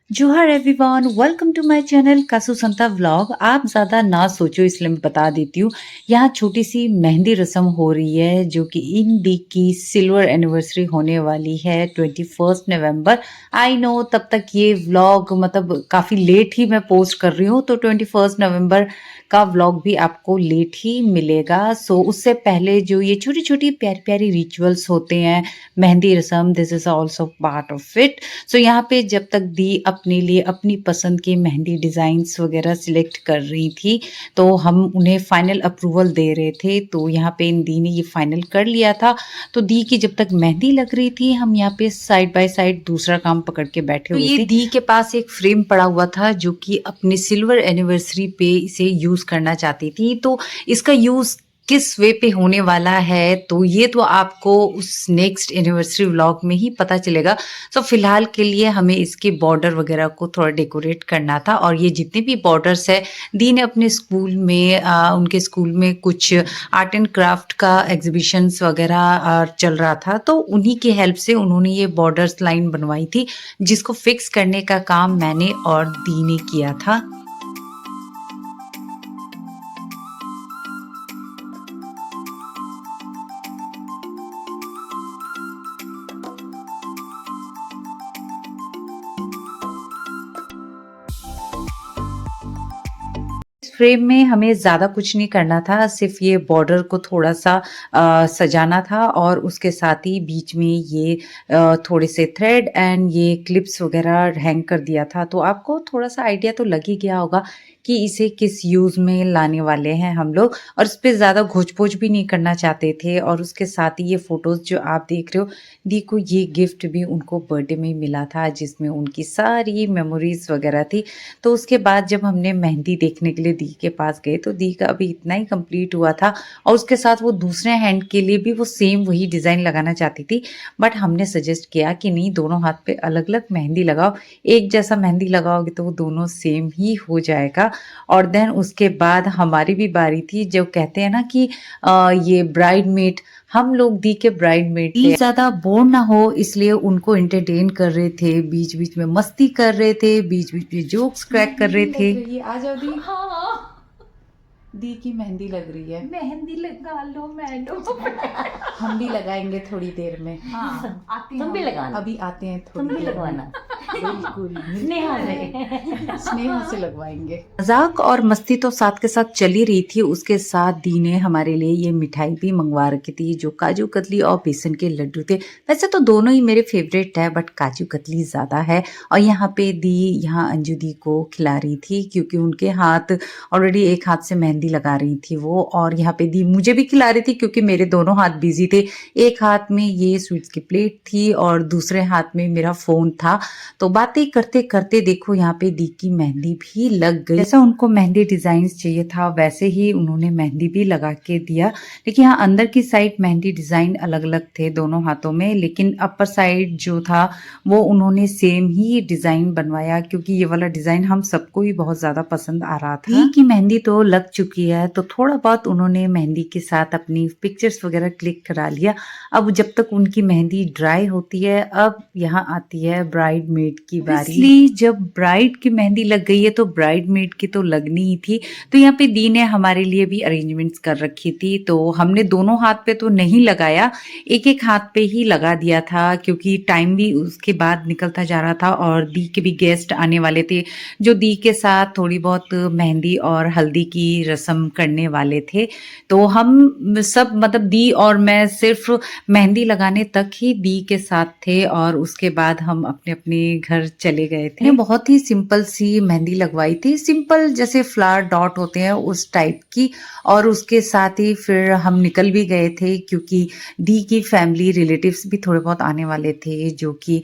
जोहार everyone, welcome to my channel Kasu Santa vlog. आप ज़्यादा ना सोचो इसलिए मैं बता देती हूँ। यहाँ छोटी सी मेहंदी रस्म हो रही है जो कि इन दी की सिल्वर एनिवर्सरी होने वाली है 21 नवंबर। आई नो तब तक ये व्लॉग मतलब काफ़ी लेट ही मैं पोस्ट कर रही हूँ, तो 21 नवंबर का व्लॉग भी आपको लेट ही मिलेगा। सो उससे पहले जो ये छोटी छोटी प्यारी प्यारी रिचुअल्स होते हैं, मेहंदी रस्म, this is also part of it. So यहाँ पे जब तक दी अपने लिए अपनी पसंद के मेहंदी डिज़ाइंस वगैरह सिलेक्ट कर रही थी, तो हम उन्हें फाइनल अप्रूवल दे रहे थे। तो यहाँ पे इन दी ने ये फाइनल कर लिया था। तो दी की जब तक मेहंदी लग रही थी, हम यहाँ पे साइड बाय साइड दूसरा काम पकड़ के बैठे हुए थे। ये दी के पास एक फ्रेम पड़ा हुआ था जो कि अपने सिल्वर एनिवर्सरी पे इसे यूज़ करना चाहती थी। तो इसका यूज़ किस वे पे होने वाला है, तो ये तो आपको उस नेक्स्ट एनिवर्सरी व्लॉग में ही पता चलेगा। सो फिलहाल के लिए हमें इसके बॉर्डर वगैरह को थोड़ा डेकोरेट करना था। और ये जितने भी बॉर्डर्स है, दी ने अपने स्कूल में उनके स्कूल में कुछ आर्ट एंड क्राफ्ट का एग्जीबिशंस वगैरह चल रहा था, तो उन्हीं की हेल्प से उन्होंने ये बॉर्डर्स लाइन बनवाई थी, जिसको फिक्स करने का काम मैंने और दी ने किया था। फ्रेम में हमें ज़्यादा कुछ नहीं करना था, सिर्फ ये बॉर्डर को थोड़ा-सा सजाना था और उसके साथ ही बीच में ये थोड़े से थ्रेड एंड ये क्लिप्स वगैरह हैंग कर दिया था। तो आपको थोड़ा-सा आइडिया तो लग ही गया होगा कि इसे किस यूज़ में लाने वाले हैं हम लोग, और इस पे ज़्यादा घोच-पोच भी नहीं करना चाहते थे। और उसके साथ ही ये फ़ोटोज़ जो आप देख रहे हो, दी को ये गिफ्ट भी उनको बर्थडे में मिला था, जिसमें उनकी सारी मेमोरीज़ वगैरह थी। तो उसके बाद जब हमने मेहंदी देखने के लिए दी के पास गए, तो दी का अभी इतना ही कंप्लीट हुआ था और उसके साथ वो दूसरे हैंड के लिए भी वो सेम वही डिज़ाइन लगाना चाहती थी। बट हमने सजेस्ट किया कि नहीं, दोनों हाथ पे अलग-अलग मेहंदी लगाओ। एक जैसा मेहंदी लगाओगे तो वो दोनों सेम ही हो जाएगा। और देन उसके बाद हमारी भी बारी थी। जो कहते हैं ना कि ये ब्राइडमेड, हम लोग दी के ब्राइडमेड थे। ज़्यादा बोर ना हो इसलिए उनको एंटरटेन कर रहे थे, बीच-बीच में मस्ती कर रहे थे, बीच-बीच में जोक्स क्रैक कर रहे थे। ये आ जाओ दी। हाँ, दी की मेहंदी लग रही है। मेहंदी लगा लो मैडम। हम भी लगाएंगे थोड़ी देर में। हाँ, आती तुम भी हूँ। लगाना, अभी आते हैं तुम थोड़ी भी देर में। लगवाना। बिल्कुल स्नेहा से। स्नेहा से लगवाएंगे। मजाक और मस्ती तो साथ के साथ चली रही थी। उसके साथ दी ने हमारे लिए ये मिठाई भी मंगवा रखी थी, जो काजू कतली और बेसन के लड्डू थे। वैसे तो दोनों ही मेरे फेवरेट है, बट काजू कतली ज़्यादा है। और यहाँ पे दी, यहाँ अंजू दी को खिला रही थी, क्योंकि उनके हाथ ऑलरेडी एक हाथ से मेहंदी लगा रही थी वो। और यहाँ पे दी मुझे भी खिला रही थी, क्योंकि मेरे दोनों हाथ बिजी थे। एक हाथ में ये स्वीट्स की प्लेट थी और दूसरे हाथ में मेरा फ़ोन था। तो बातें करते करते देखो यहाँ पे दी की मेहंदी भी लग गई। जैसा उनको मेहंदी डिजाइन चाहिए था वैसे ही उन्होंने मेहंदी भी लगा के दिया। लेकिन यहाँ अंदर की साइड मेहंदी डिजाइन अलग अलग थे दोनों हाथों में, लेकिन अपर साइड जो था वो उन्होंने सेम ही डिजाइन बनवाया, क्योंकि ये वाला डिजाइन हम सबको ही बहुत ज्यादा पसंद आ रहा था। दी की मेहंदी तो लग चुकी है, तो थोड़ा बहुत उन्होंने मेहंदी के साथ अपनी पिक्चर्स वगैरह क्लिक करा लिया। अब जब तक उनकी मेहंदी ड्राई होती है, अब यहाँ आती है ब्राइड मेड की बारी। इसलिए जब ब्राइड की मेहंदी लग गई है तो ब्राइड मेड की तो लगनी ही थी। तो यहाँ पे दी ने हमारे लिए भी अरेंजमेंट्स कर रखी थी, तो हमने दोनों हाथ पे तो नहीं लगाया, एक एक हाथ पे ही लगा दिया था, क्योंकि टाइम भी उसके बाद निकलता जा रहा था और दी के भी गेस्ट आने वाले थे, जो दी के साथ थोड़ी बहुत मेहंदी और हल्दी की रस्म करने वाले थे। तो हम सब मतलब दी और मैं सिर्फ मेहंदी लगाने तक ही दी के साथ थे, और उसके बाद हम अपने अपने घर चले गए थे। बहुत ही सिंपल सी मेहंदी लगवाई थी, सिंपल जैसे फ्लावर डॉट होते हैं उस टाइप की। और उसके साथ ही फिर हम निकल भी गए थे, क्योंकि दी की फैमिली रिलेटिव्स भी थोड़े बहुत आने वाले थे, जो कि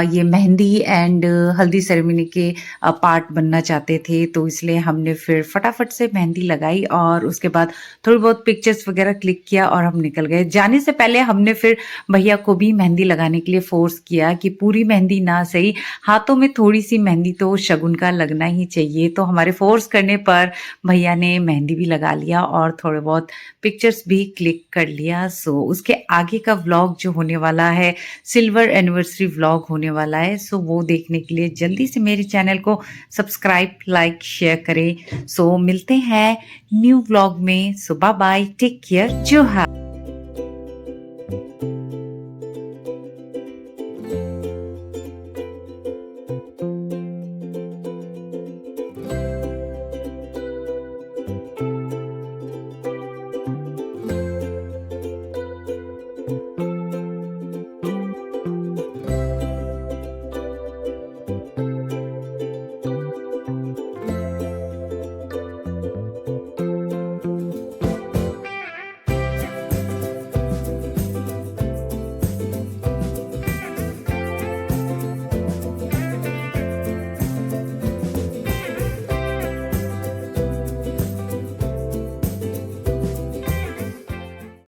ये मेहंदी एंड हल्दी सेरेमनी के पार्ट बनना चाहते थे। तो इसलिए हमने फिर फटाफट से मेहंदी लगाई और उसके बाद थोड़ी बहुत पिक्चर्स वगैरह क्लिक किया और हम निकल गए। जाने से पहले हमने फिर भैया को भी मेहंदी लगाने के लिए फोर्स किया कि पूरी मेहंदी ना सही, हाथों में थोड़ी सी मेहंदी तो शगुन का लगना ही चाहिए। तो हमारे फोर्स करने पर भैया ने मेहंदी भी लगा लिया और थोड़े बहुत पिक्चर्स भी क्लिक कर लिया। सो उसके आगे का व्लॉग जो होने वाला है, सिल्वर एनिवर्सरी व्लॉग होने वाला है। सो वो देखने के लिए जल्दी से मेरे चैनल को सब्सक्राइब, लाइक, शेयर करें। सो मिलते हैं न्यू व्लॉग में। सो बाय बाय, टेक केयर, जोहार।